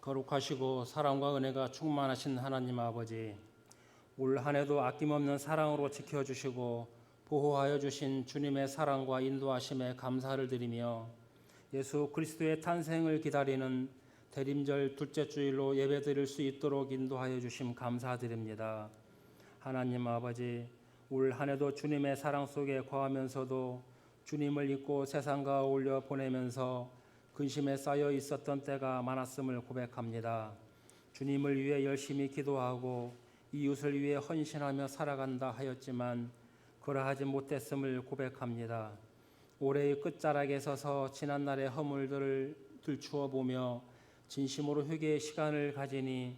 거룩하시고 사랑과 은혜가 충만하신 하나님 아버지, 올 한 해도 아낌없는 사랑으로 지켜주시고 보호하여 주신 주님의 사랑과 인도하심에 감사를 드리며 예수 그리스도의 탄생을 기다리는 대림절 둘째 주일로 예배드릴 수 있도록 인도하여 주심 감사드립니다. 하나님 아버지, 올 한 해도 주님의 사랑 속에 거하면서도 주님을 잊고 세상과 어울려 보내면서 근심에 쌓여 있었던 때가 많았음을 고백합니다. 주님을 위해 열심히 기도하고 이웃을 위해 헌신하며 살아간다 하였지만 그러하지 못했음을 고백합니다. 올해의 끝자락에 서서 지난날의 허물들을 들추어 보며 진심으로 회개의 시간을 가지니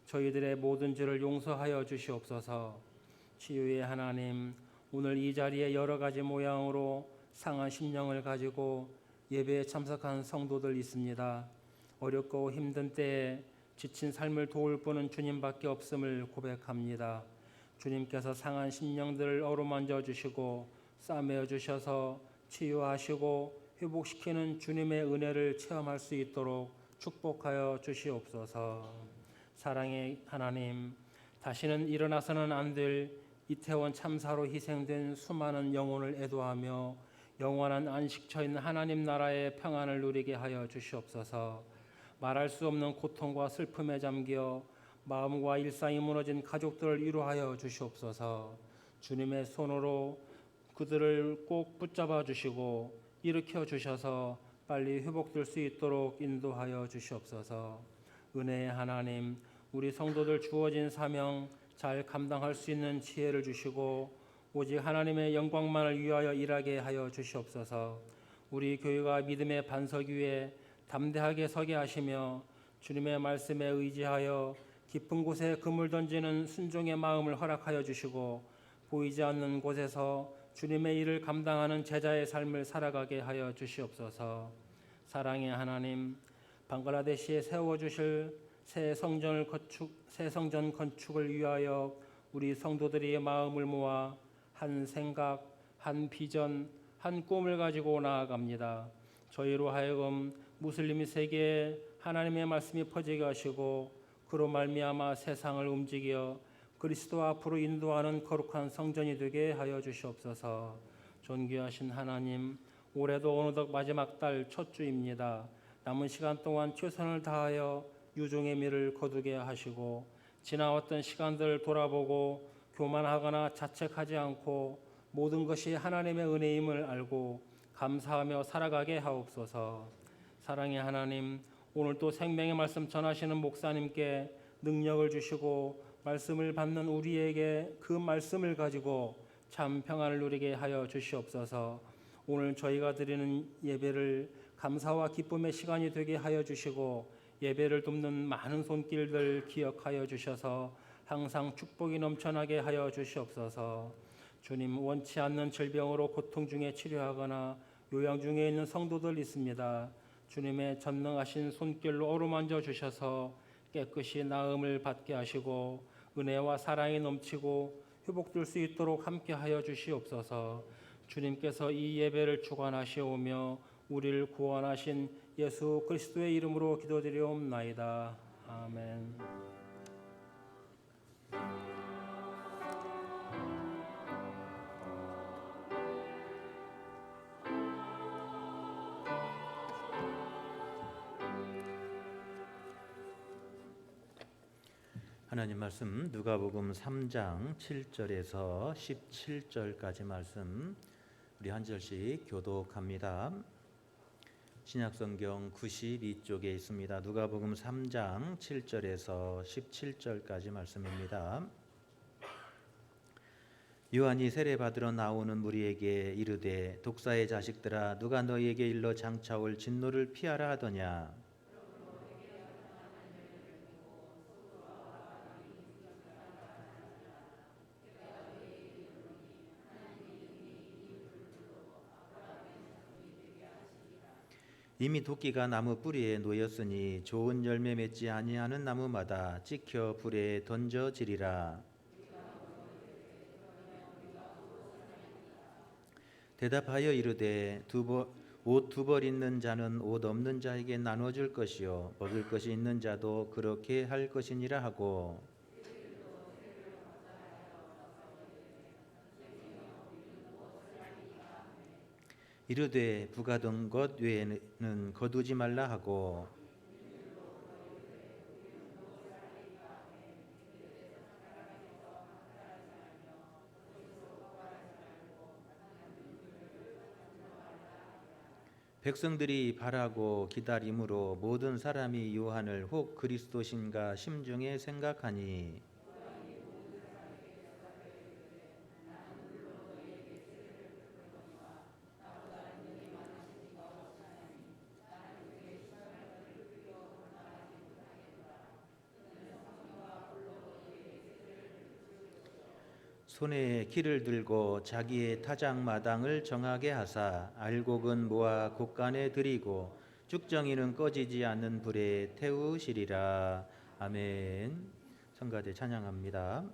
저희들의 모든 죄를 용서하여 주시옵소서. 치유의 하나님, 오늘 이 자리에 여러 가지 모양으로 상한 심령을 가지고 예배에 참석한 성도들 있습니다. 어렵고 힘든 때에 지친 삶을 도울 분은 주님밖에 없음을 고백합니다. 주님께서 상한 심령들을 어루만져 주시고 싸매어 주셔서 치유하시고 회복시키는 주님의 은혜를 체험할 수 있도록 축복하여 주시옵소서. 사랑의 하나님, 다시는 일어나서는 안 될 이태원 참사로 희생된 수많은 영혼을 애도하며 영원한 안식처인 하나님 나라의 평안을 누리게 하여 주시옵소서. 말할 수 없는 고통과 슬픔에 잠겨 마음과 일상이 무너진 가족들을 위로하여 주시옵소서. 주님의 손으로 그들을 꼭 붙잡아 주시고 일으켜 주셔서 빨리 회복될 수 있도록 인도하여 주시옵소서. 은혜의 하나님, 우리 성도들 주어진 사명 잘 감당할 수 있는 지혜를 주시고 오직 하나님의 영광만을 위하여 일하게 하여 주시옵소서. 우리 교회가 믿음의 반석 위에 담대하게 서게 하시며 주님의 말씀에 의지하여 깊은 곳에 금을 던지는 순종의 마음을 허락하여 주시고 보이지 않는 곳에서 주님의 일을 감당하는 제자의 삶을 살아가게 하여 주시옵소서. 사랑의 하나님, 방글라데시에 세워주실 새 성전 건축을 위하여 우리 성도들이 마음을 모아 한 생각, 한 비전, 한 꿈을 가지고 나아갑니다. 저희로 하여금 무슬림 세계에 하나님의 말씀이 퍼지게 하시고 그로 말미암아 세상을 움직여 그리스도 앞으로 인도하는 거룩한 성전이 되게 하여 주시옵소서. 존귀하신 하나님, 올해도 어느덧 마지막 달 첫 주입니다. 남은 시간 동안 최선을 다하여 유종의 미를 거두게 하시고 지나왔던 시간들을 돌아보고 교만하거나 자책하지 않고 모든 것이 하나님의 은혜임을 알고 감사하며 살아가게 하옵소서. 사랑의 하나님, 오늘 또 생명의 말씀 전하시는 목사님께 능력을 주시고 말씀을 받는 우리에게 그 말씀을 가지고 참 평안을 누리게 하여 주시옵소서. 오늘 저희가 드리는 예배를 감사와 기쁨의 시간이 되게 하여 주시고 예배를 돕는 많은 손길들 기억하여 주셔서 항상 축복이 넘쳐나게 하여 주시옵소서. 주님, 원치 않는 질병으로 고통 중에 치료하거나 요양 중에 있는 성도들 있습니다. 주님의 전능하신 손길로 어루만져 주셔서 깨끗이 나음을 받게 하시고 은혜와 사랑이 넘치고 회복될 수 있도록 함께 하여 주시옵소서. 주님께서 이 예배를 주관하시오며 우리를 구원하신 예수 그리스도의 이름으로 기도드리옵나이다. 아멘. 하나님 말씀 누가복음 3장 7절에서 17절까지 말씀 우리 한 절씩 교독합니다. 신약성경 92쪽에 있습니다. 누가복음 3장 7절에서 17절까지 말씀입니다. 요한이 세례받으러 나오는 무리에게 이르되 독사의 자식들아 누가 너희에게 일러 장차올 진노를 피하라 하더냐. 이미 도끼가 나무 뿌리에 놓였으니 좋은 열매 맺지 아니하는 나무마다 찍혀 불에 던져지리라. 대답하여 이르되 옷 두 벌 있는 자는 옷 없는 자에게 나눠줄 것이요 먹을 것이 있는 자도 그렇게 할 것이니라 하고 이르되 부가던 것 외에는 거두지 말라 하고 백성들이 바라고 기다림으로 모든 사람이 요한을 혹 그리스도신가 심중에 생각하니 손에 키를 들고 자기의 타작마당을 정하게 하사 알곡은 모아 곡간에 들이고 쭉정이는 꺼지지 않는 불에 태우시리라. 아멘. 성가대 찬양합니다.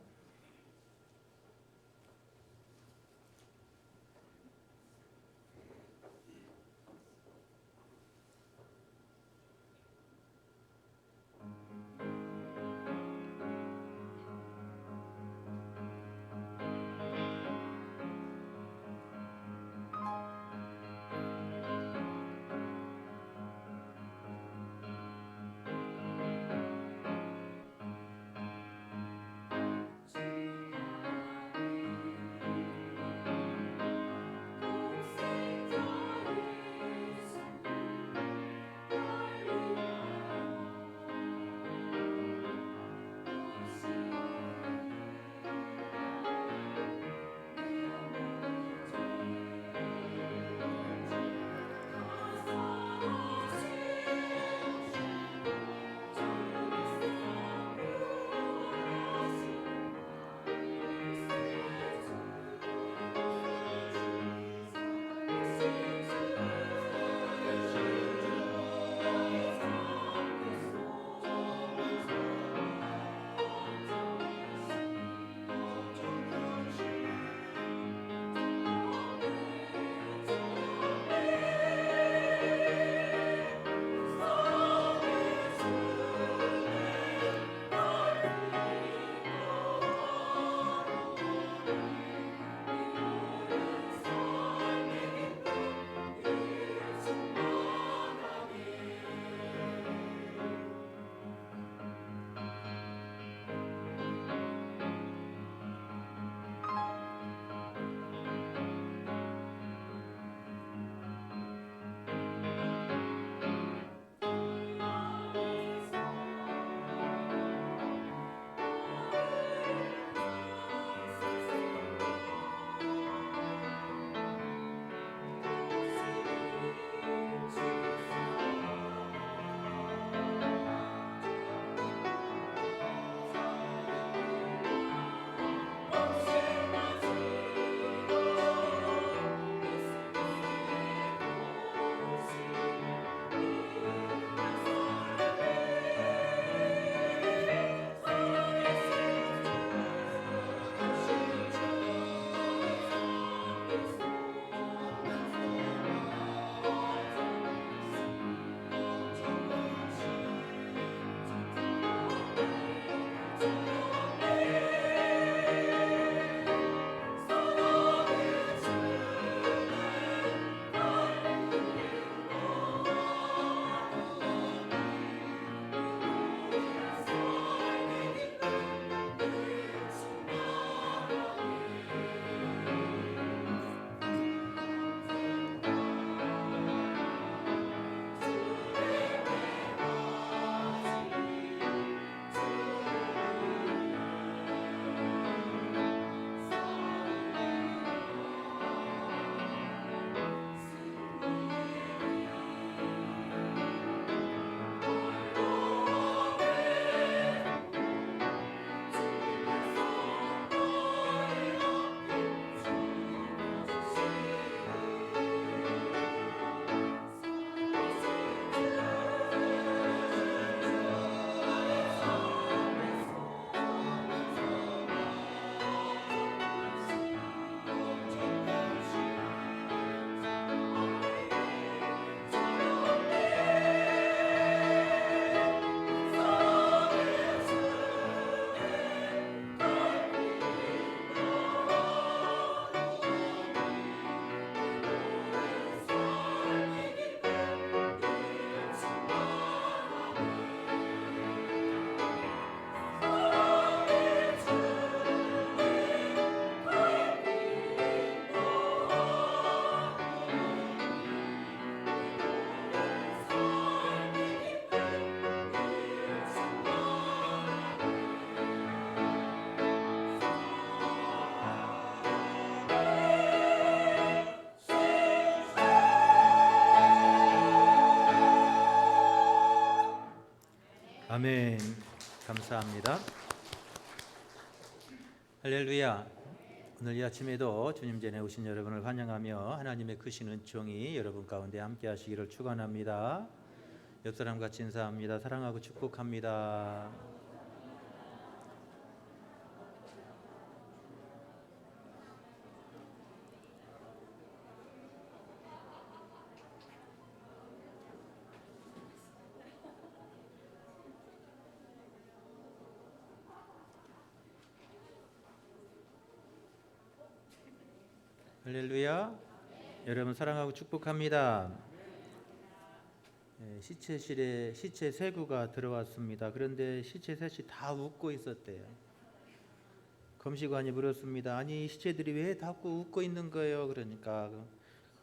감사합니다. 할렐루야. 오늘 이 아침에도 주님 전에 오신 여러분을 환영하며 하나님의 크신 은총이 여러분 가운데 함께 하시기를 축원합니다. 옆 사람 같이 인사합니다. 사랑하고 축복합니다. 할렐루야. 여러분 사랑하고 축복합니다. 시체실에 시체 세 구가 들어왔습니다. 그런데 시체 셋이 다 웃고 있었대요. 검시관이 물었습니다. 아니, 시체들이 왜 자꾸 웃고 있는 거예요? 그러니까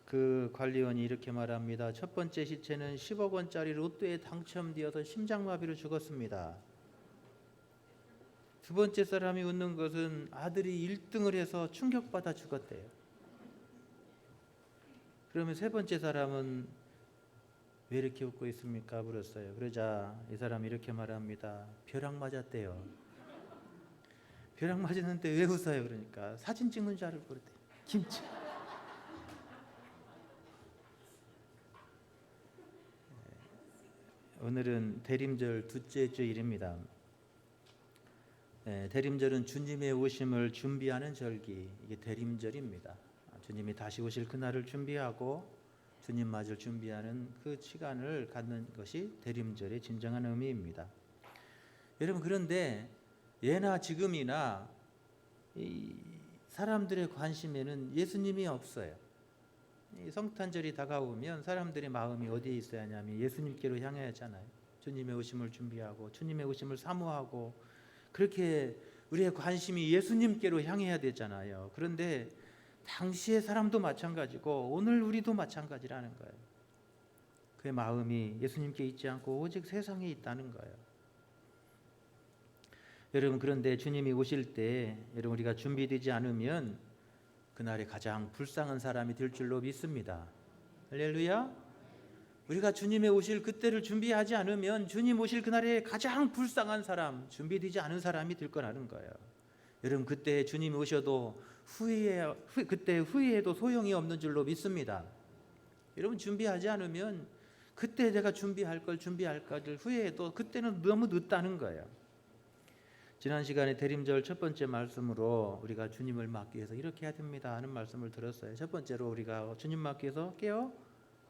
그 관리원이 이렇게 말합니다. 첫 번째 시체는 10억 원짜리 로또에 당첨되어서 심장마비로 죽었습니다. 두 번째 사람이 웃는 것은 아들이 1등을 해서 충격받아 죽었대요. 그러면 세 번째 사람은 왜 이렇게 웃고 있습니까? 물었어요. 그러자 이 사람이 이렇게 말합니다. 벼락 맞았대요. 벼락 맞았는데 왜 웃어요? 그러니까 사진 찍는 줄 알고 그랬대요. 김치. 오늘은 대림절 둘째 주일입니다. 대림절은 주님의 오심을 준비하는 절기, 이게 대림절입니다. 주님이 다시 오실 그날을 준비하고 주님 맞을 준비하는 그 시간을 갖는 것이 대림절의 진정한 의미입니다. 여러분, 그런데 예나 지금이나 이 사람들의 관심에는 예수님이 없어요. 이 성탄절이 다가오면 사람들의 마음이 어디에 있어야 하냐면 예수님께로 향해야 하잖아요. 주님의 오심을 준비하고 주님의 오심을 사모하고 그렇게 우리의 관심이 예수님께로 향해야 되잖아요. 그런데 당시의 사람도 마찬가지고 오늘 우리도 마찬가지라는 거예요. 그의 마음이 예수님께 있지 않고 오직 세상에 있다는 거예요. 여러분, 그런데 주님이 오실 때 여러분 우리가 준비되지 않으면 그날이 가장 불쌍한 사람이 될 줄로 믿습니다. 할렐루야. 우리가 주님의 오실 그때를 준비하지 않으면 주님 오실 그날에 가장 불쌍한 사람, 준비되지 않은 사람이 될 거라는 거예요. 여러분, 그때 주님이 오셔도 그때 후회해도 소용이 없는 줄로 믿습니다. 여러분, 준비하지 않으면 그때 내가 준비할 것을 후회해도 그때는 너무 늦다는 거예요. 지난 시간에 대림절 첫 번째 말씀으로 우리가 주님을 맞기 위해서 이렇게 해야 됩니다 하는 말씀을 들었어요. 첫 번째로 우리가 주님 맞기 위해서 깨어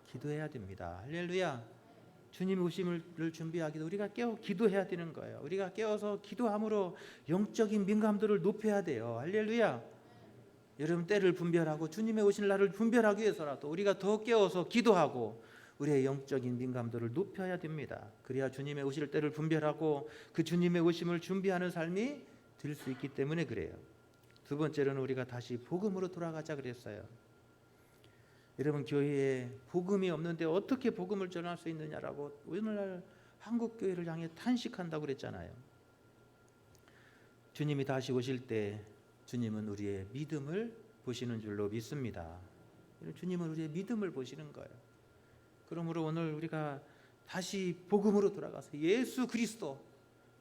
기도해야 됩니다. 할렐루야. 주님 오심을 준비하기 위해서 우리가 깨어 기도해야 되는 거예요. 우리가 깨어서 기도함으로 영적인 민감도를 높여야 돼요. 할렐루야. 여러분, 때를 분별하고 주님의 오실 날을 분별하기 위해서라도 우리가 더 깨어서 기도하고 우리의 영적인 민감도를 높여야 됩니다. 그래야 주님의 오실 때를 분별하고 그 주님의 오심을 준비하는 삶이 될 수 있기 때문에 그래요. 두 번째로는 우리가 다시 복음으로 돌아가자 그랬어요. 여러분, 교회에 복음이 없는데 어떻게 복음을 전할 수 있느냐라고 오늘날 한국 교회를 향해 탄식한다고 그랬잖아요. 주님이 다시 오실 때 주님은 우리의 믿음을 보시는 줄로 믿습니다. 주님은 우리의 믿음을 보시는 거예요. 그러므로 오늘 우리가 다시 복음으로 돌아가서 예수 그리스도,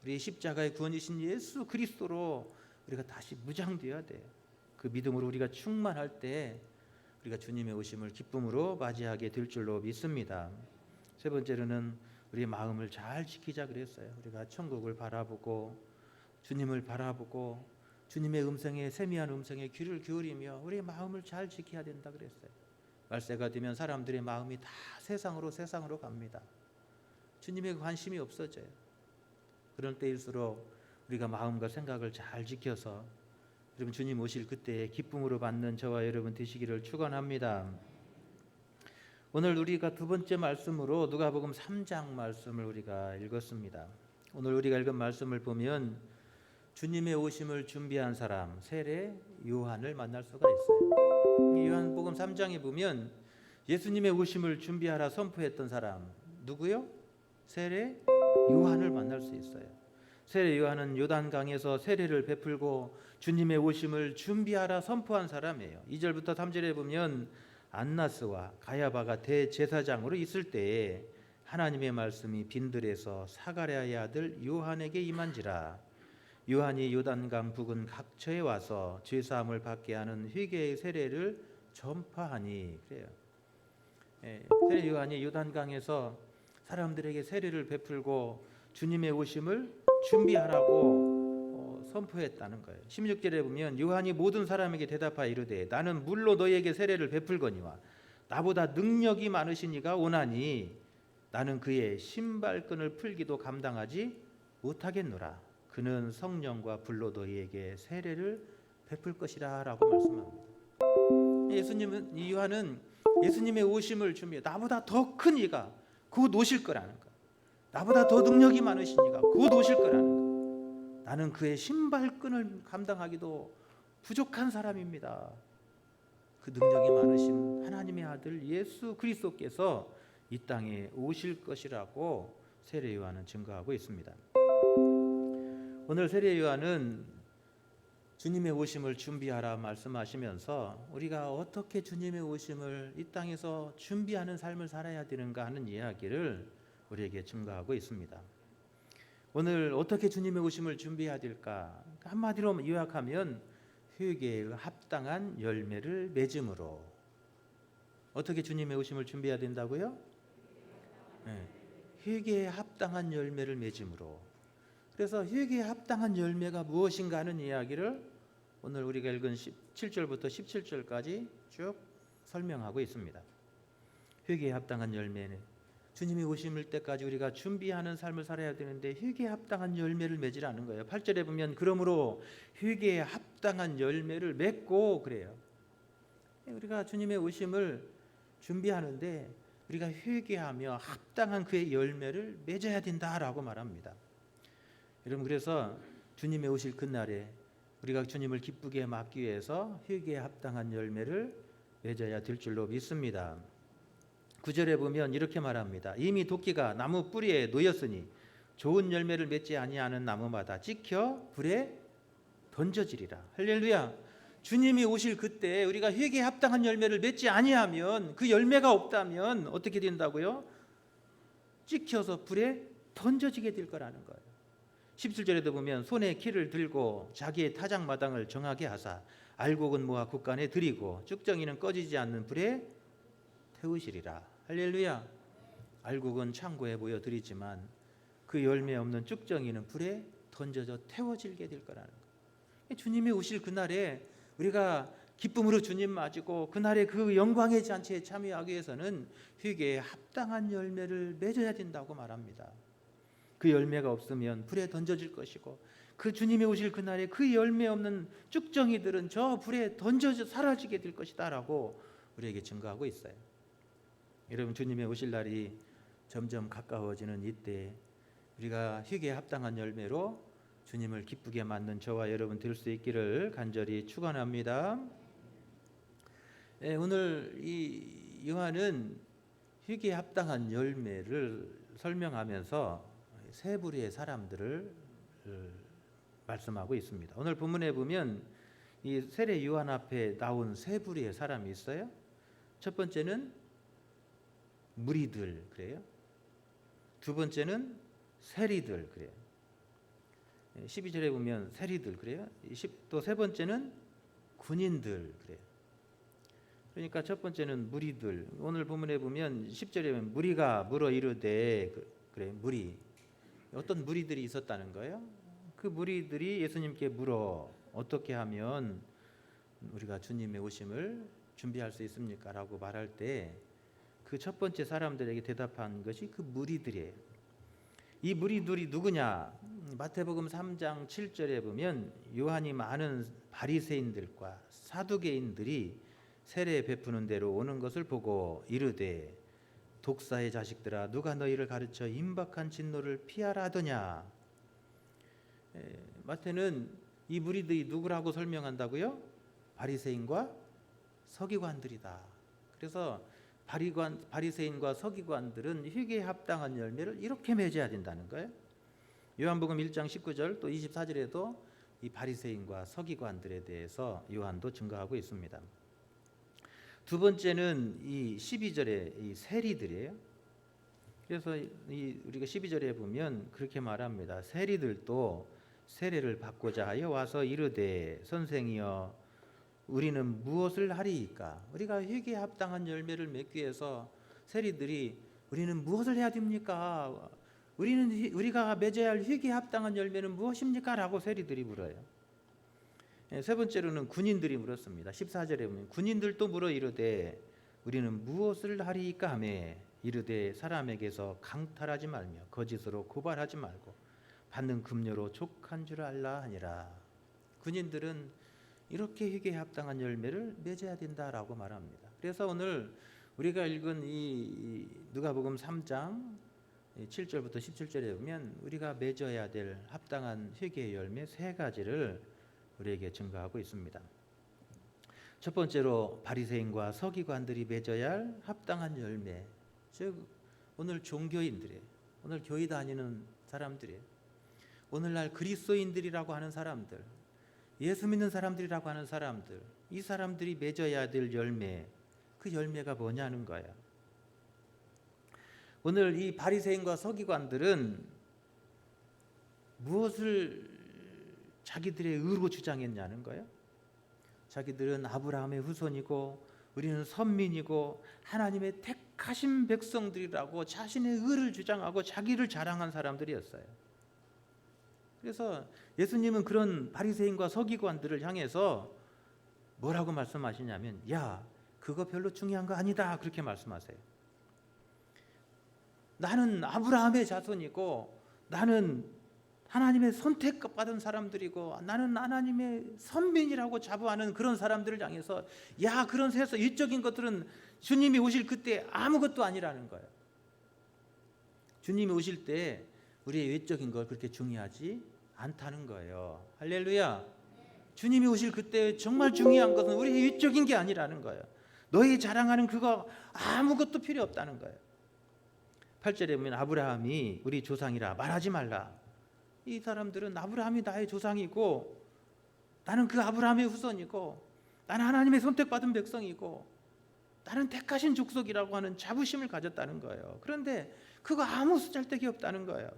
우리의 십자가의 구원이신 예수 그리스도로 우리가 다시 무장되어야 돼요. 그 믿음으로 우리가 충만할 때 우리가 주님의 오심을 기쁨으로 맞이하게 될 줄로 믿습니다. 세 번째로는 우리의 마음을 잘 지키자 그랬어요. 우리가 천국을 바라보고 주님을 바라보고 주님의 음성에, 세미한 음성에 귀를 기울이며 우리의 마음을 잘 지켜야 된다 그랬어요. 말세가 되면 사람들의 마음이 다 세상으로 갑니다. 주님의 관심이 없어져요. 그런 때일수록 우리가 마음과 생각을 잘 지켜서 여러분 주님 오실 그때에 기쁨으로 받는 저와 여러분 되시기를 축원합니다. 오늘 우리가 두 번째 말씀으로 누가복음 3장 말씀을 우리가 읽었습니다. 오늘 우리가 읽은 말씀을 보면 주님의 오심을 준비한 사람 세례 요한을 만날 수가 있어요. 요한복음 3장에 보면 예수님의 오심을 준비하라 선포했던 사람 누구요? 세례 요한을 만날 수 있어요. 세례 요한은 요단강에서 세례를 베풀고 주님의 오심을 준비하라 선포한 사람이에요. 2절부터 3절에 보면 안나스와 가야바가 대제사장으로 있을 때에 하나님의 말씀이 빈들에서 사가랴의 아들 요한에게 임한지라. 요한이 요단강 부근 각처에 와서 죄사함을 받게 하는 회개의 세례를 전파하니. 그래요. 세례 요한이 요단강에서 사람들에게 세례를 베풀고 주님의 오심을 준비하라고 선포했다는 거예요. 16절에 보면 요한이 모든 사람에게 대답하여 이르되 나는 물로 너희에게 세례를 베풀거니와 나보다 능력이 많으신 이가 오나니 나는 그의 신발끈을 풀기도 감당하지 못하겠노라. 그는 성령과 불로 너희에게 세례를 베풀 것이라 라고 말씀합니다. 이 요한은 예수님의 오심을 준비해 나보다 더 큰 이가 곧 오실 거라는 거. 나보다 더 능력이 많으신 이가 곧 오실 거라는 거. 나는 그의 신발끈을 감당하기도 부족한 사람입니다. 그 능력이 많으신 하나님의 아들 예수 그리스도께서 이 땅에 오실 것이라고 세례 요한은 증거하고 있습니다. 오늘 세례 요한은 주님의 오심을 준비하라 말씀하시면서 우리가 어떻게 주님의 오심을 이 땅에서 준비하는 삶을 살아야 되는가 하는 이야기를 우리에게 증거하고 있습니다. 오늘 어떻게 주님의 오심을 준비해야 될까? 한마디로 요약하면 회개에 합당한 열매를 맺음으로. 어떻게 주님의 오심을 준비해야 된다고요? 회개에 합당한 열매를 맺음으로. 그래서 회개에 합당한 열매가 무엇인가 하는 이야기를 오늘 우리가 읽은 7절부터 17절까지 쭉 설명하고 있습니다. 회개에 합당한 열매는 주님이 오실 때까지 우리가 준비하는 삶을 살아야 되는데 회개에 합당한 열매를 맺으라는 거예요. 8절에 보면 그러므로 회개에 합당한 열매를 맺고 그래요. 우리가 주님의 오심을 준비하는데 우리가 회개하며 합당한 그의 열매를 맺어야 된다라고 말합니다. 여러분, 그래서 주님의 오실 그날에 우리가 주님을 기쁘게 맞기 위해서 회개에 합당한 열매를 맺어야 될 줄로 믿습니다. 9절에 보면 이렇게 말합니다. 이미 도끼가 나무 뿌리에 놓였으니 좋은 열매를 맺지 아니하는 나무마다 찍혀 불에 던져지리라. 할렐루야. 주님이 오실 그때 우리가 회개에 합당한 열매를 맺지 아니하면, 그 열매가 없다면 어떻게 된다고요? 찍혀서 불에 던져지게 될 거라는 거예요. 17절에도 보면 손에 키를 들고 자기의 타작마당을 정하게 하사 알곡은 모아 국간에 들이고 쭉정이는 꺼지지 않는 불에 태우시리라. 할렐루야. 알곡은 창고에 모여 들이지만 그 열매 없는 쭉정이는 불에 던져져 태워지게 될 거라는 거예요. 주님이 오실 그날에 우리가 기쁨으로 주님 맞이고 그날의 그 영광의 잔치에 참여하기 위해서는 회개에 합당한 열매를 맺어야 된다고 말합니다. 그 열매가 없으면 불에 던져질 것이고 그 주님이 오실 그날에 그 열매 없는 쭉정이들은 저 불에 던져져 사라지게 될 것이다 라고 우리에게 증거하고 있어요. 여러분, 주님의 오실 날이 점점 가까워지는 이때 우리가 회개에 합당한 열매로 주님을 기쁘게 맞는 저와 여러분 될 수 있기를 간절히 축원합니다. 오늘 이 요한은 회개에 합당한 열매를 설명하면서 세 부류의 사람들을 말씀하고 있습니다. 오늘 본문에 보면 이 세례 요한 앞에 나온 세 부류의 사람이 있어요. 첫 번째는 무리들 그래요. 두 번째는 세리들 그래요. 12절에 보면 세리들 그래요. 또 세 번째는 군인들 그래요. 그러니까 첫 번째는 무리들. 오늘 본문에 보면 10절에 보면 무리가 물어 이르되 그래 무리. 어떤 무리들이 있었다는 거예요. 그 무리들이 예수님께 물어 어떻게 하면 우리가 주님의 오심을 준비할 수 있습니까? 라고 말할 때 그 첫 번째 사람들에게 대답한 것이 그 무리들이에요. 이 무리들이 누구냐? 마태복음 3장 7절에 보면 요한이 많은 바리새인들과 사두개인들이 세례 베푸는 데로 오는 것을 보고 이르되 독사의 자식들아 누가 너희를 가르쳐 임박한 진노를 피하라 하더냐. 마태는 이 무리들이 누구라고 설명한다고요? 바리새인과 서기관들이다. 그래서 바리새인과 서기관들은 회개에 합당한 열매를 이렇게 맺어야 된다는 거예요. 요한복음 1장 19절 또 24절에도 이 바리새인과 서기관들에 대해서 요한도 증거하고 있습니다. 두 번째는 이 12절에 이 세리들이에요. 그래서 우리가 12절에 보면 그렇게 말합니다. 세리들도 세례를 받고자 하여 와서 이르되 선생이여 우리는 무엇을 하리이까? 우리가 회개에 합당한 열매를 맺기 위해서 세리들이 우리는 무엇을 해야 됩니까? 우리가 맺어야 할 회개에 합당한 열매는 무엇입니까? 라고 세리들이 물어요. 세 번째로는 군인들이 물었습니다. 14절에 보면 군인들도 물어 이르되 우리는 무엇을 하리이까 하매 이르되 사람에게서 강탈하지 말며 거짓으로 고발하지 말고 받는 금료로 족한 줄 알라 하니라. 군인들은 이렇게 회개에 합당한 열매를 맺어야 된다라고 말합니다. 그래서 오늘 우리가 읽은 이 누가복음 3장 7절부터 17절에 보면 우리가 맺어야 될 합당한 회개의 열매 세 가지를 우리에게 증거하고 있습니다. 첫 번째로 바리새인과 서기관들이 맺어야 할 합당한 열매, 즉 오늘 종교인들이에요. 오늘 교회 다니는 사람들이에요. 오늘날 그리스도인들이라고 하는 사람들, 예수 믿는 사람들이라고 하는 사람들, 이 사람들이 맺어야 될 열매, 그 열매가 뭐냐는 거예요. 오늘 이 바리새인과 서기관들은 무엇을 자기들의 의로 주장했냐는 거예요. 자기들은 아브라함의 후손이고 우리는 선민이고 하나님의 택하신 백성들이라고 자신의 의를 주장하고 자기를 자랑한 사람들이었어요. 그래서 예수님은 그런 바리새인과 서기관들을 향해서 뭐라고 말씀하시냐면 야, 그거 별로 중요한 거 아니다 그렇게 말씀하세요. 나는 아브라함의 자손이고 나는 하나님의 선택받은 사람들이고 나는 하나님의 선민이라고 자부하는 그런 사람들을 향해서 야, 그런 세상 일적인 것들은 주님이 오실 그때 아무것도 아니라는 거예요. 주님이 오실 때 우리의 외적인 걸 그렇게 중요하지 않다는 거예요. 할렐루야. 주님이 오실 그때 정말 중요한 것은 우리의 외적인 게 아니라는 거예요. 너희 자랑하는 그거 아무것도 필요 없다는 거예요. 8절에 보면 아브라함이 우리 조상이라 말하지 말라. 이 사람들은 아브라함이 나의 조상이고 나는 그 아브라함의 후손이고 나는 하나님의 선택받은 백성이고 나는 택하신 족속이라고 하는 자부심을 가졌다는 거예요. 그런데 그거 아무 쓰잘데기 없다는 거예요.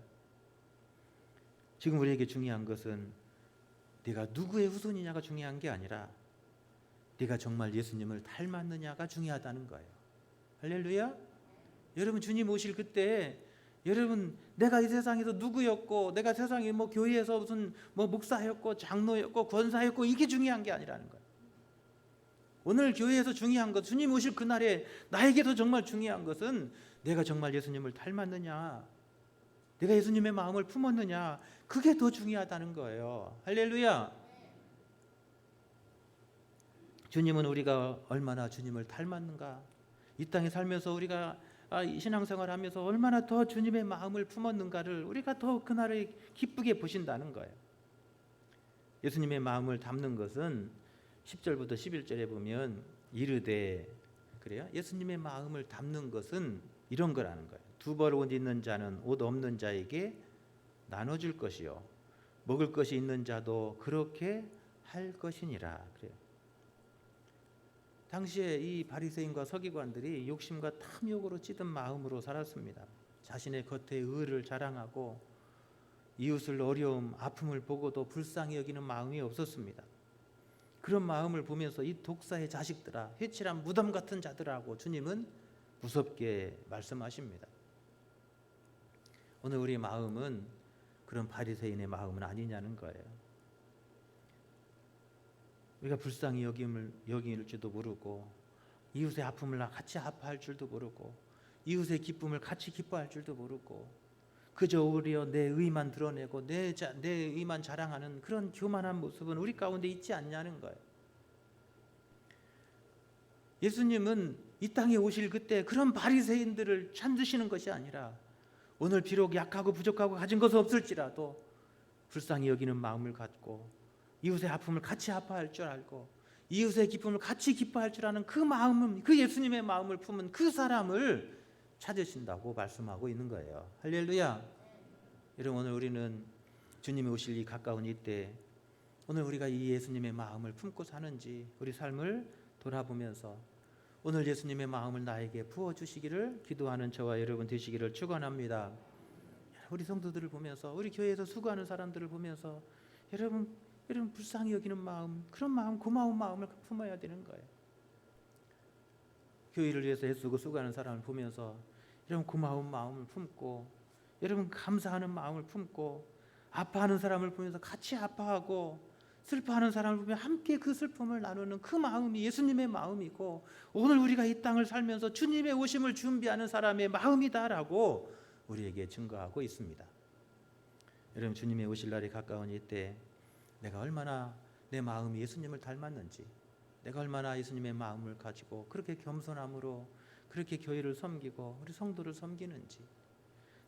지금 우리에게 중요한 것은 네가 누구의 후손이냐가 중요한 게 아니라 네가 정말 예수님을 닮았느냐가 중요하다는 거예요. 할렐루야. 여러분 주님 오실 그때 여러분 내가 이 세상에서 누구였고 내가 세상에 뭐 교회에서 무슨 뭐 목사였고 장로였고 권사였고 이게 중요한 게 아니라는 거예요. 오늘 교회에서 중요한 것 주님 오실 그날에 나에게도 정말 중요한 것은 내가 정말 예수님을 닮았느냐 내가 예수님의 마음을 품었느냐 그게 더 중요하다는 거예요. 할렐루야. 주님은 우리가 얼마나 주님을 닮았는가 이 땅에 살면서 우리가 신앙생활하면서 얼마나 더 주님의 마음을 품었는가를 우리가 더 그날을 기쁘게 보신다는 거예요. 예수님의 마음을 담는 것은 10절부터 11절에 보면 이르되 그래요. 예수님의 마음을 담는 것은 이런 거라는 거예요. 두 벌 옷 있는 자는 옷 없는 자에게 나눠줄 것이요 먹을 것이 있는 자도 그렇게 할 것이니라. 그래요. 당시에 이 바리새인과 서기관들이 욕심과 탐욕으로 찌든 마음으로 살았습니다. 자신의 겉의 의를 자랑하고 이웃을 어려움, 아픔을 보고도 불쌍히 여기는 마음이 없었습니다. 그런 마음을 보면서 이 독사의 자식들아, 회칠한 무덤 같은 자들하고 주님은 무섭게 말씀하십니다. 오늘 우리의 마음은 그런 바리새인의 마음은 아니냐는 거예요. 우리가 불쌍히 여길지도 모르고 이웃의 아픔을 같이 아파할 줄도 모르고 이웃의 기쁨을 같이 기뻐할 줄도 모르고 그저 오히려 내 의만 드러내고 내 의만 자랑하는 그런 교만한 모습은 우리 가운데 있지 않냐는 거예요. 예수님은 이 땅에 오실 그때 그런 바리새인들을 찾으시는 것이 아니라 오늘 비록 약하고 부족하고 가진 것은 없을지라도 불쌍히 여기는 마음을 갖고 이웃의 아픔을 같이 아파할 줄 알고 이웃의 기쁨을 같이 기뻐할 줄 아는 그 마음은 그 예수님의 마음을 품은 그 사람을 찾으신다고 말씀하고 있는 거예요. 할렐루야. 여러분 오늘 우리는 주님이 오실 이 가까운 이때 오늘 우리가 이 예수님의 마음을 품고 사는지 우리 삶을 돌아보면서 오늘 예수님의 마음을 나에게 부어주시기를 기도하는 저와 여러분 되시기를 축원합니다. 우리 성도들을 보면서, 우리 교회에서 수고하는 사람들을 보면서 여러분 불쌍히 여기는 마음, 그런 마음, 고마운 마음을 품어야 되는 거예요. 교회를 위해서 애쓰고 수고하는 사람을 보면서 여러분 고마운 마음을 품고, 여러분 감사하는 마음을 품고, 아파하는 사람을 보면서 같이 아파하고, 슬퍼하는 사람을 보면 함께 그 슬픔을 나누는 그 마음이 예수님의 마음이고, 오늘 우리가 이 땅을 살면서 주님의 오심을 준비하는 사람의 마음이다라고 우리에게 증거하고 있습니다. 여러분, 주님의 오실 날이 가까운 이때 내가 얼마나 내 마음이 예수님을 닮았는지, 내가 얼마나 예수님의 마음을 가지고 그렇게 겸손함으로 그렇게 교회를 섬기고 우리 성도를 섬기는지,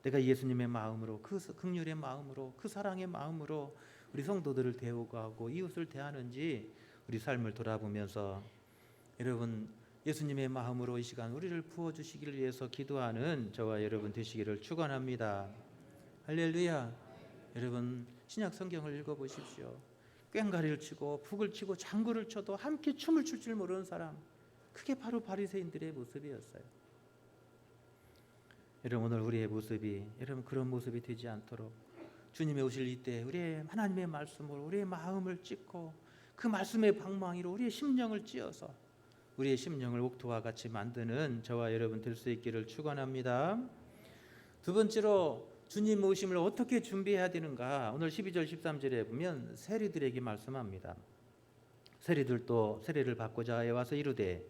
내가 예수님의 마음으로, 그 긍휼의 마음으로, 그 사랑의 마음으로 우리 성도들을 대우하고 이웃을 대하는지 우리 삶을 돌아보면서 여러분 예수님의 마음으로 이 시간 우리를 부어주시기를 위해서 기도하는 저와 여러분 되시기를 축원합니다. 할렐루야. 여러분 신약 성경을 읽어보십시오. 꽹과리를 치고 북을 치고 장구를 쳐도 함께 춤을 출 줄 모르는 사람, 그게 바로 바리새인들의 모습이었어요. 여러분 오늘 우리의 모습이 여러분 그런 모습이 되지 않도록 주님의 오실 이때 우리의 하나님의 말씀으로 우리의 마음을 찢고 그 말씀의 방망이로 우리의 심령을 찧어서 우리의 심령을 옥토와 같이 만드는 저와 여러분 될 수 있기를 축원합니다. 두 번째로 주님 오심을 어떻게 준비해야 되는가, 오늘 12절 13절에 보면 세리들에게 말씀합니다. 세리들도 세례를 받고자 해 와서 이르되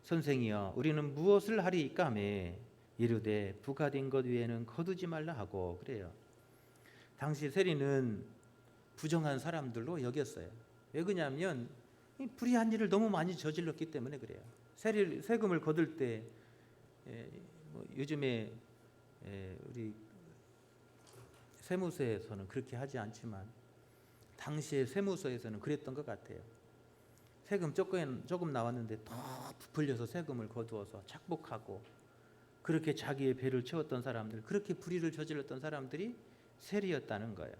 선생이여 우리는 무엇을 하리이까 하매 이르되 부가된 것 외에는 거두지 말라 하고 그래요. 당시 세리는 부정한 사람들로 여겼어요. 왜 그러냐면 불의한 일을 너무 많이 저질렀기 때문에 그래요. 세금을 거둘 때 요즘에 우리 세무서에서는 그렇게 하지 않지만 당시에 세무서에서는 그랬던 것 같아요. 세금 조금 나왔는데 더 부풀려서 세금을 거두어서 착복하고 그렇게 자기의 배를 채웠던 사람들, 그렇게 불의를 저질렀던 사람들이 세리였다는 거예요.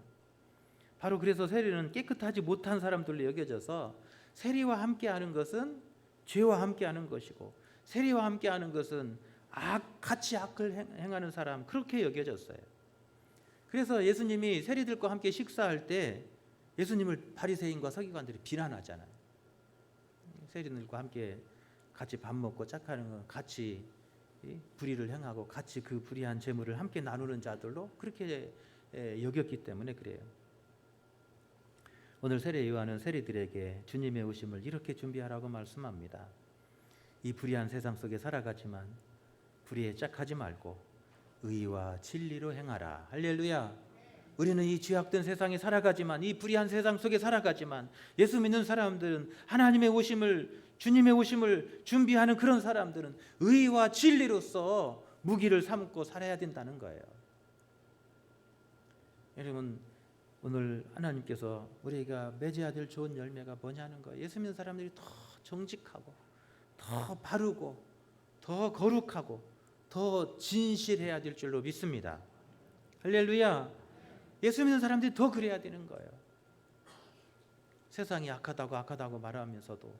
바로 그래서 세리는 깨끗하지 못한 사람들로 여겨져서 세리와 함께하는 것은 죄와 함께하는 것이고 세리와 함께하는 것은 같이 악을 행하는 사람, 그렇게 여겨졌어요. 그래서 예수님이 세리들과 함께 식사할 때 예수님을 바리새인과 서기관들이 비난하잖아요. 세리들과 함께 같이 밥 먹고 짝하는 건 같이 불의를 행하고 같이 그 불의한 재물을 함께 나누는 자들로 그렇게 여겼기 때문에 그래요. 오늘 세례 요한은 세리들에게 주님의 오심을 이렇게 준비하라고 말씀합니다. 이 불의한 세상 속에 살아가지만 불의에 짝하지 말고 의와 진리로 행하라. 할렐루야. 우리는 이 죄악된 세상에 살아가지만, 이 불의한 세상 속에 살아가지만 예수 믿는 사람들은, 하나님의 오심을, 주님의 오심을 준비하는 그런 사람들은 의와 진리로서 무기를 삼고 살아야 된다는 거예요. 여러분 오늘 하나님께서 우리가 맺어야 될 좋은 열매가 뭐냐는 거예요. 예수 믿는 사람들이 더 정직하고 더 바르고 더 거룩하고 더 진실해야 될 줄로 믿습니다. 할렐루야. 예수 믿는 사람들이 더 그래야 되는 거예요. 세상이 악하다고 말하면서도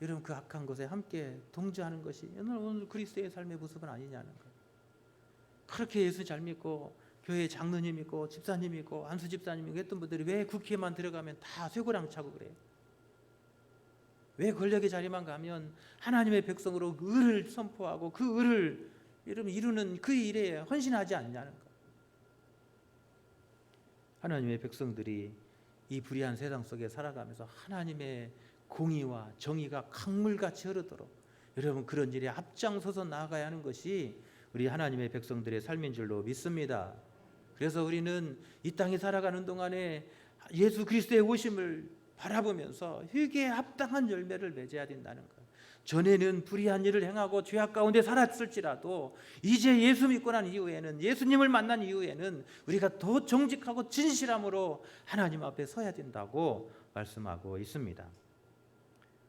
여러분 그 악한 것에 함께 동조하는 것이 오늘 그리스도의 삶의 모습은 아니냐는 거예요. 그렇게 예수 잘 믿고 교회 장로님 있고 집사님 있고 안수 집사님 있고 했던 분들이 왜 국회에만 들어가면 다 쇠고랑 차고 그래요? 왜 권력의 자리만 가면 하나님의 백성으로 의를 선포하고 그 의를 여러분 이루는 그 일에 헌신하지 않냐는 거예요. 하나님의 백성들이 이 불의한 세상 속에 살아가면서 하나님의 공의와 정의가 강물같이 흐르도록 여러분 그런 일에 앞장서서 나아가야 하는 것이 우리 하나님의 백성들의 삶인 줄로 믿습니다. 그래서 우리는 이 땅에 살아가는 동안에 예수 그리스도의 오심을 바라보면서 회개에 합당한 열매를 맺어야 된다는 거예요. 전에는 불의한 일을 행하고 죄악 가운데 살았을지라도 이제 예수 믿고 난 이후에는, 예수님을 만난 이후에는 우리가 더 정직하고 진실함으로 하나님 앞에 서야 된다고 말씀하고 있습니다.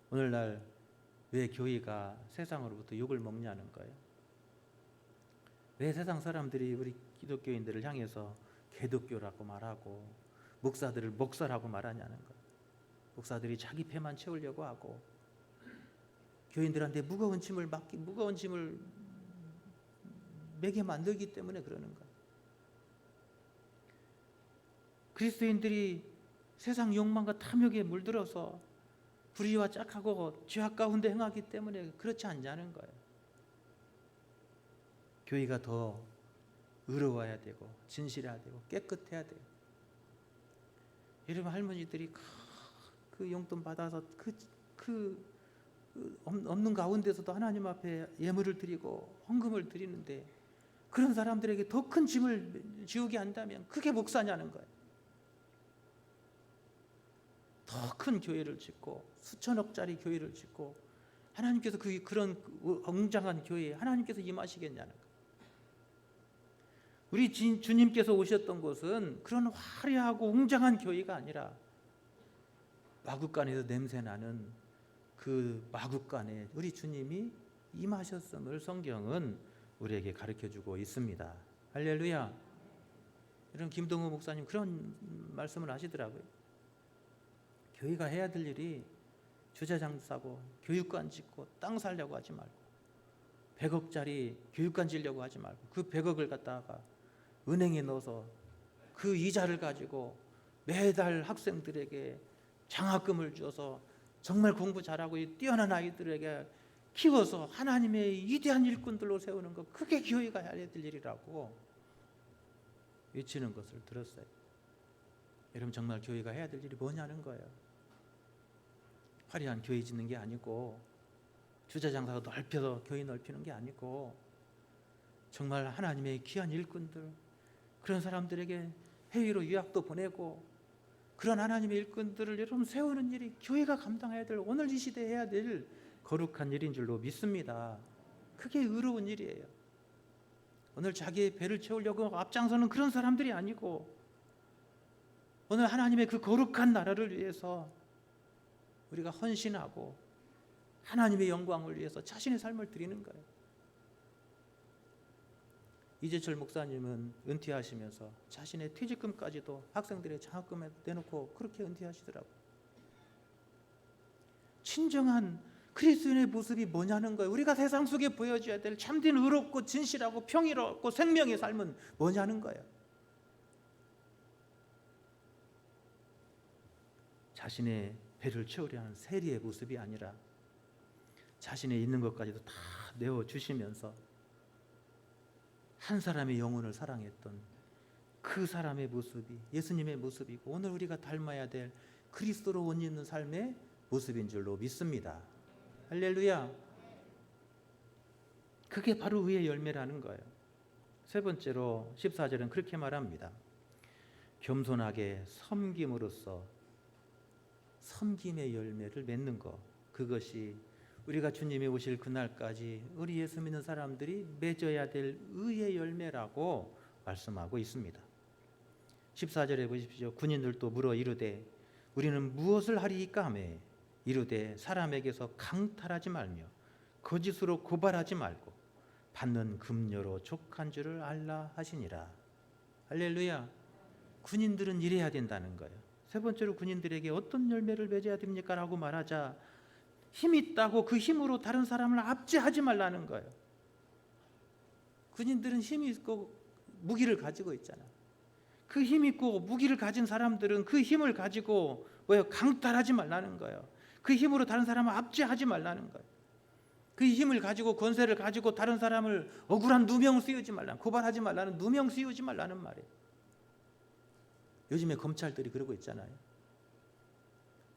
오늘날 왜 교회가 세상으로부터 욕을 먹냐는 거예요. 왜 세상 사람들이 우리 기독교인들을 향해서 개독교라고 말하고 목사들을 목사라고 말하냐는 거예요. 목사들이 자기 배만 채우려고 하고 교인들한테 무거운 짐을 매게 만들기 때문에 그러는 거예요. 그리스도인들이 세상 욕망과 탐욕에 물들어서 불의와 짝하고 죄악 가운데 행하기 때문에 그렇지 않냐는 거예요. 교회가 더 의로워야 되고 진실해야 되고 깨끗해야 돼요. 여러분, 할머니들이 그 용돈 받아서 없는 가운데서도 하나님 앞에 예물을 드리고 헌금을 드리는데, 그런 사람들에게 더 큰 짐을 지우게 한다면 그게 목사냐는 거예요. 더 큰 교회를 짓고 수천억짜리 교회를 짓고 하나님께서 그런 웅장한 교회에 하나님께서 임하시겠냐는 거예요. 우리 주님께서 오셨던 곳은 그런 화려하고 웅장한 교회가 아니라 마구간에서 냄새나는 그 마구간에 우리 주님이 임하셨음을 성경은 우리에게 가르쳐주고 있습니다. 할렐루야. 여러분, 김동우 목사님 그런 말씀을 하시더라고요. 교회가 해야 될 일이 주차장 싸고 교육관 짓고 땅 살려고 하지 말고 100억짜리 교육관 지려고 하지 말고 그 100억을 갖다가 은행에 넣어서 그 이자를 가지고 매달 학생들에게 장학금을 줘서 정말 공부 잘하고 뛰어난 아이들에게 키워서 하나님의 위대한 일꾼들로 세우는 것, 그게 교회가 해야 될 일이라고 외치는 것을 들었어요. 여러분, 정말 교회가 해야 될 일이 뭐냐는 거예요. 화려한 교회 짓는 게 아니고 주차장사가 넓혀서 교회 넓히는 게 아니고 정말 하나님의 귀한 일꾼들, 그런 사람들에게 해외로 유학도 보내고 그런 하나님의 일꾼들을 여러분 세우는 일이 교회가 감당해야 될, 오늘 이 시대에 해야 될 거룩한 일인 줄로 믿습니다. 그게 의로운 일이에요. 오늘 자기의 배를 채우려고 앞장서는 그런 사람들이 아니고 오늘 하나님의 그 거룩한 나라를 위해서 우리가 헌신하고 하나님의 영광을 위해서 자신의 삶을 드리는 거예요. 이재철 목사님은 은퇴하시면서 자신의 퇴직금까지도 학생들의 장학금에 내놓고 그렇게 은퇴하시더라고요. 진정한 그리스도인의 모습이 뭐냐는 거예요. 우리가 세상 속에 보여줘야 될 참된 의롭고 진실하고 평의롭고 생명의 삶은 뭐냐는 거예요. 자신의 배를 채우려 하는 세리의 모습이 아니라 자신의 있는 것까지도 다 내어주시면서 한 사람의 영혼을 사랑했던 그 사람의 모습이 예수님의 모습이고 오늘 우리가 닮아야 될 그리스도로 옷 입는 삶의 모습인 줄로 믿습니다. 할렐루야. 그게 바로 의의 열매라는 거예요. 세 번째로 14절은 그렇게 말합니다. 겸손하게 섬김으로써 섬김의 열매를 맺는 것, 그것이 우리가 주님이 오실 그날까지 우리 예수 믿는 사람들이 맺어야 될 의의 열매라고 말씀하고 있습니다. 14절에 보십시오. 군인들도 물어 이르되 우리는 무엇을 하리이까 하매 이르되 사람에게서 강탈하지 말며 거짓으로 고발하지 말고 받는 금료로 족한 줄을 알라 하시니라. 할렐루야. 군인들은 이래야 된다는 거예요. 세 번째로 군인들에게 어떤 열매를 맺어야 됩니까? 라고 말하자 힘 있다고 그 힘으로 다른 사람을 압제하지 말라는 거예요. 군인들은 힘이 있고 무기를 가지고 있잖아. 그 힘 있고 무기를 가진 사람들은 그 힘을 가지고 강탈하지 말라는 거예요. 그 힘으로 다른 사람을 압제하지 말라는 거예요. 그 힘을 가지고 권세를 가지고 다른 사람을 억울한 누명 씌우지 말라는, 고발하지 말라는, 누명 씌우지 말라는 말이에요. 요즘에 검찰들이 그러고 있잖아요.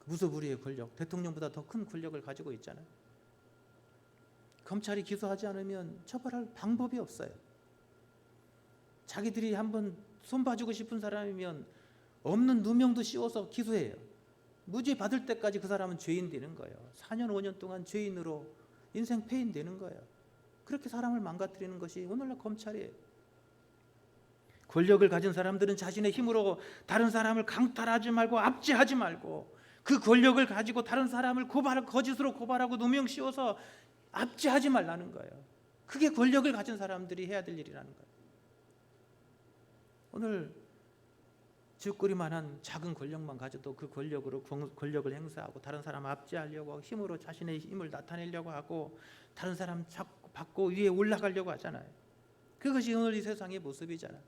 무소불위의 권력, 대통령보다 더 큰 권력을 가지고 있잖아요. 검찰이 기소하지 않으면 처벌할 방법이 없어요. 자기들이 한번 손봐주고 싶은 사람이면 없는 누명도 씌워서 기소해요. 무죄 받을 때까지 그 사람은 죄인 되는 거예요. 4년 5년 동안 죄인으로 인생 폐인 되는 거예요. 그렇게 사람을 망가뜨리는 것이 오늘날 검찰이에요. 권력을 가진 사람들은 자신의 힘으로 다른 사람을 강탈하지 말고 압제하지 말고 그 권력을 가지고 다른 사람을 거짓으로 고발하고 누명 씌워서 압제하지 말라는 거예요. 그게 권력을 가진 사람들이 해야 될 일이라는 거예요. 오늘 쥐꼬리만한 작은 권력만 가져도 그 권력으로 권력을 행사하고 다른 사람 압제하려고 힘으로 자신의 힘을 나타내려고 하고 다른 사람 받고 위에 올라가려고 하잖아요. 그것이 오늘 이 세상의 모습이잖아요.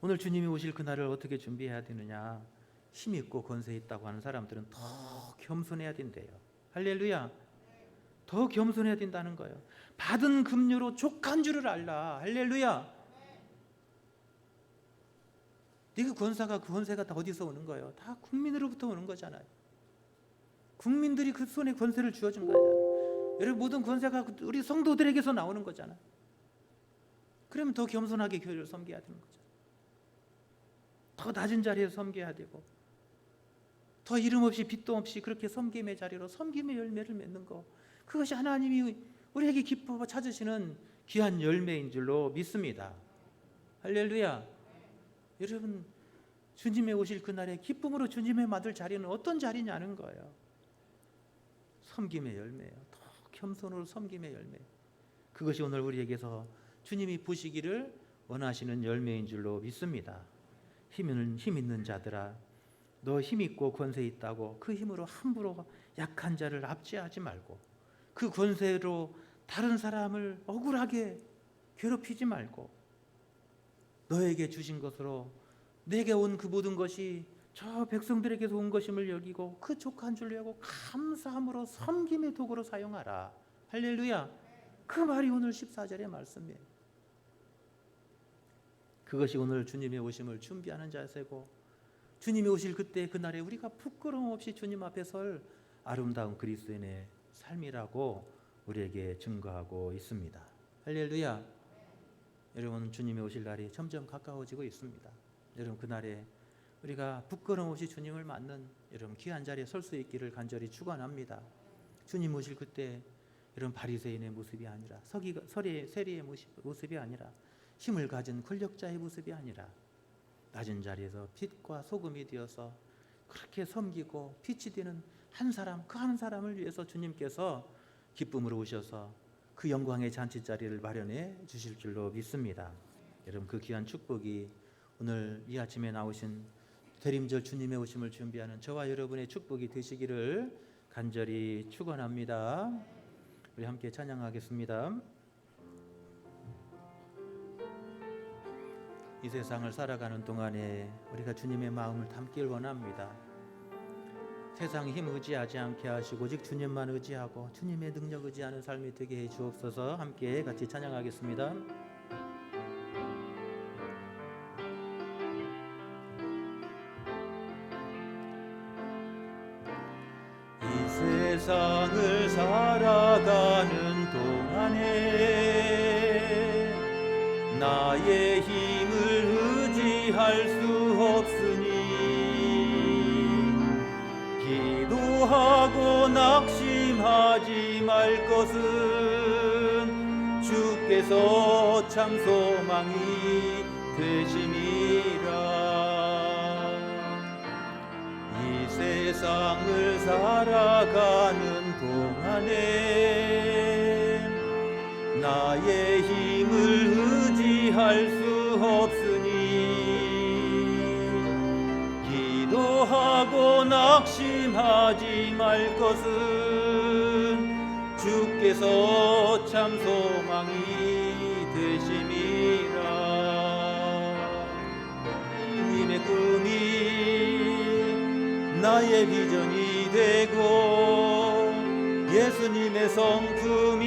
오늘 주님이 오실 그날을 어떻게 준비해야 되느냐? 힘 있고 권세 있다고 하는 사람들은 더 겸손해야 된대요. 할렐루야. 더 겸손해야 된다는 거예요. 받은 급료로 족한 줄을 알라. 할렐루야. 그 권세가 다 어디서 오는 거예요? 다 국민으로부터 오는 거잖아요. 국민들이 그 손에 권세를 주어준 거잖아요. 여러분, 모든 권세가 우리 성도들에게서 나오는 거잖아요. 그러면 더 겸손하게 교회를 섬겨야 되는 거죠. 더 낮은 자리에서 섬겨야 되고, 더 이름 없이 빚도 없이 그렇게 섬김의 자리로 섬김의 열매를 맺는 거, 그것이 하나님이 우리에게 기뻐 찾으시는 귀한 열매인 줄로 믿습니다. 할렐루야. 여러분, 주님의 오실 그날에 기쁨으로 주님의 받을 자리는 어떤 자리냐는 거예요. 섬김의 열매예요. 더 겸손으로 섬김의 열매. 그것이 오늘 우리에게서 주님이 보시기를 원하시는 열매인 줄로 믿습니다. 힘 있는 자들아, 너 힘 있고 권세 있다고 그 힘으로 함부로 약한 자를 압제하지 말고, 그 권세로 다른 사람을 억울하게 괴롭히지 말고, 너에게 주신 것으로 내게 온 그 모든 것이 저 백성들에게서 온 것임을 여기고 그 족한 줄 여고 감사함으로 섬김의 도구로 사용하라. 할렐루야. 그 말이 오늘 14절의 말씀이에요. 그것이 오늘 주님의 오심을 준비하는 자세고, 주님이 오실 그때 그날에 우리가 부끄러움 없이 주님 앞에 설 아름다운 그리스도인의 삶이라고 우리에게 증거하고 있습니다. 할렐루야. 여러분, 주님이 오실 날이 점점 가까워지고 있습니다. 여러분, 그날에 우리가 부끄러움 없이 주님을 맞는 여러분 귀한 자리에 설 수 있기를 간절히 축원합니다. 주님 오실 그때 이런 바리새인의 모습이 아니라 세리의 모습이 아니라 힘을 가진 권력자의 모습이 아니라 낮은 자리에서 빛과 소금이 되어서 그렇게 섬기고 빛이 되는 한 사람, 그 한 사람을 위해서 주님께서 기쁨으로 오셔서 그 영광의 잔치자리를 마련해 주실 줄로 믿습니다. 여러분, 그 귀한 축복이 오늘 이 아침에 나오신 대림절 주님의 오심을 준비하는 저와 여러분의 축복이 되시기를 간절히 축원합니다. 우리 함께 찬양하겠습니다. 이 세상을 살아가는 동안에 우리가 주님의 마음을 담길 원합니다. 세상 힘 의지하지 않게 하시고 오직 주님만 의지하고 주님의 능력 의지하는 삶이 되게 해 주옵소서. 함께 같이 찬양하겠습니다. 이 세상을 살아가는 동안에 나의 힘을 의지할 수 없으니 기도하고 낙심하지 말 것은 주께서 참 소망이 되심이라. 이 세상을 살아가는 동안에 나의 힘을 의지할 수 없으니 기도하고 낙심하지 말 것은 주께서 참 소망이 되심이라. 주님의 꿈이 나의 비전이 되고 예수님의 성품이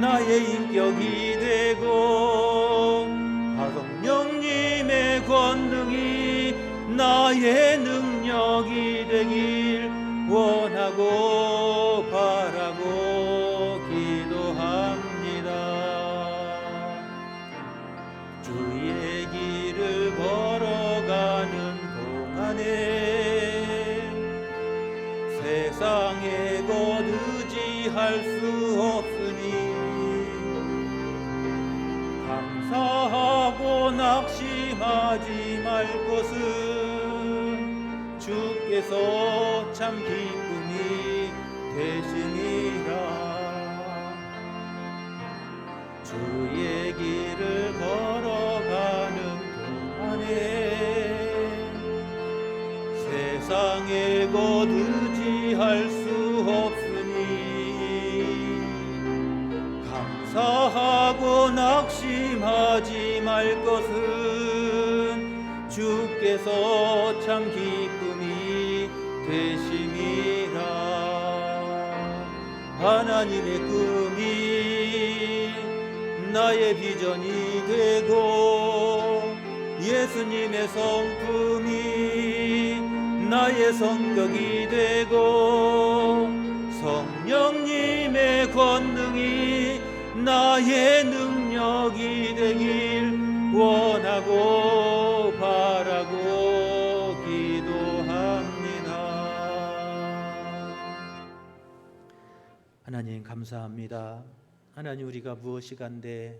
나의 인격이 되고 하성령님의 권능이 나의 능력이 되길 원하고 바라고 기도합니다. 주의 길을 걸어가는 동안에 세상의 것 의지할 수 없으니 감사하고 낙심하지 말 것은 주께서 참 기쁨이 되시니라. 주의 길을 걸어가는 주옵으니 감사하고 낙심하지 말 것은 주께서 참 기쁨이 되심이라. 하나님의 꿈이 나의 비전이 되고 예수님의 성품이 나의 성격이 되고 성령님의 권능이 나의 능력이 되길 원하고 바라고 기도합니다. 하나님 감사합니다. 하나님, 우리가 무엇이 간데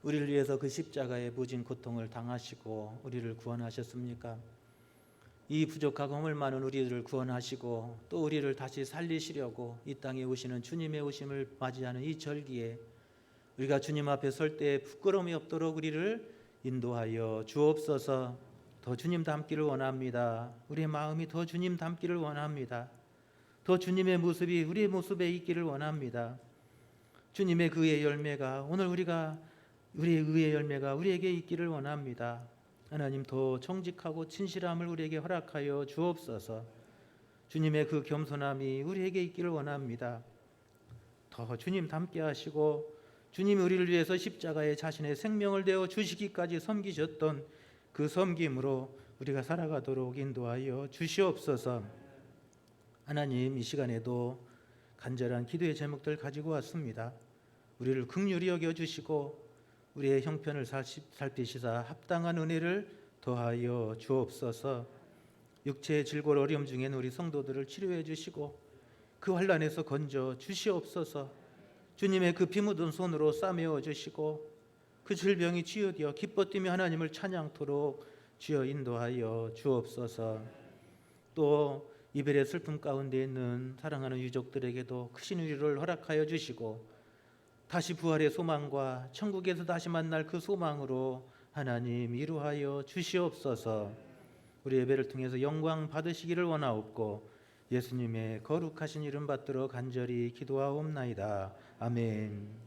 우리를 위해서 그 십자가의 무진 고통을 당하시고 우리를 구원하셨습니까? 이 부족하고 허물 많은 우리들을 구원하시고 또 우리를 다시 살리시려고 이 땅에 오시는 주님의 오심을 맞이하는 이 절기에 우리가 주님 앞에 설 때 부끄러움이 없도록 우리를 인도하여 주옵소서. 더 주님 닮기를 원합니다. 우리의 마음이 더 주님 닮기를 원합니다. 더 주님의 모습이 우리의 모습에 있기를 원합니다. 주님의 그 의의 열매가 오늘 우리의 의의 열매가 우리에게 있기를 원합니다. 하나님, 더 정직하고 진실함을 우리에게 허락하여 주옵소서. 주님의 그 겸손함이 우리에게 있기를 원합니다. 더 주님 닮게 하시고 주님이 우리를 위해서 십자가에 자신의 생명을 내어 주시기까지 섬기셨던 그 섬김으로 우리가 살아가도록 인도하여 주시옵소서. 하나님, 이 시간에도 간절한 기도의 제목들 가지고 왔습니다. 우리를 긍휼히 여겨주시고 우리의 형편을 살피시사 합당한 은혜를 더하여 주옵소서. 육체의 질고로 어려움 중에는 우리 성도들을 치료해 주시고 그 환난에서 건져 주시옵소서. 주님의 그 피 묻은 손으로 싸매어 주시고 그 질병이 치유되어 기뻐 뛰며 하나님을 찬양토록 주여 인도하여 주옵소서. 또 이별의 슬픔 가운데 있는 사랑하는 유족들에게도 크신 위로를 허락하여 주시고 다시 부활의 소망과 천국에서 다시 만날 그 소망으로 하나님 이루하여 주시옵소서. 우리 예배를 통해서 영광 받으시기를 원하옵고 예수님의 거룩하신 이름 받들어 간절히 기도하옵나이다. 아멘.